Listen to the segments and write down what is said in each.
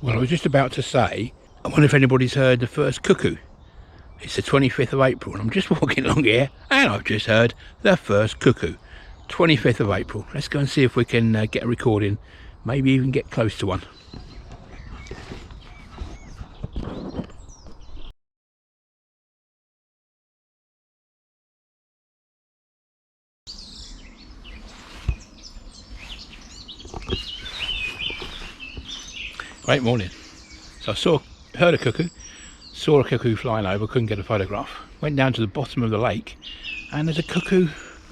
Well, I was just about to say, I wonder if anybody's heard the first cuckoo. It's the 25th of April, and I'm just walking along here, and I've just heard the first cuckoo. 25th of April. Let's go and see if we can get a recording, maybe even get close to one. Great morning. So I heard a cuckoo, saw a cuckoo flying over, couldn't get a photograph. Went down to the bottom of the lake, and there's a cuckoo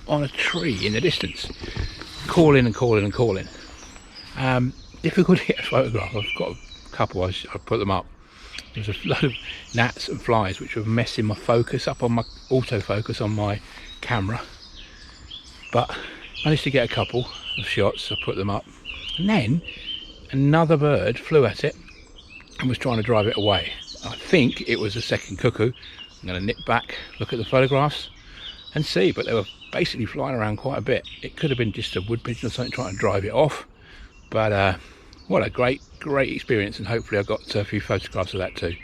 on a tree in the distance, calling and calling and calling. Difficult to get a photograph. I've got a couple, I put them up. There's a load of gnats and flies which were messing my focus up on my autofocus on my camera, but managed to get a couple of shots. I put them up, and then another bird flew at it and was trying to drive it away. I think it was a second cuckoo. I'm going to nip back, look at the photographs and see, but they were basically flying around quite a bit. It could have been just a wood pigeon or something trying to drive it off, but what a great experience, and hopefully I got a few photographs of that too.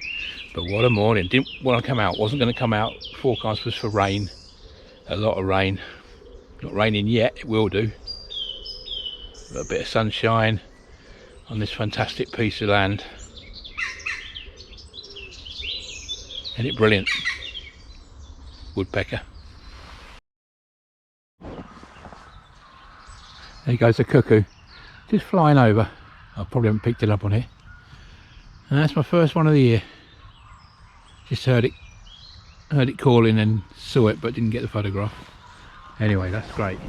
But what a morning. Didn't want to come out, wasn't going to come out. Forecast was for rain, a lot of rain. Not raining yet, it will do. A bit of sunshine on this fantastic piece of land. Isn't it brilliant? Woodpecker. There goes the cuckoo, just flying over. I probably haven't picked it up on here. And that's my first one of the year. Just heard it calling and saw it, but didn't get the photograph. Anyway, that's great.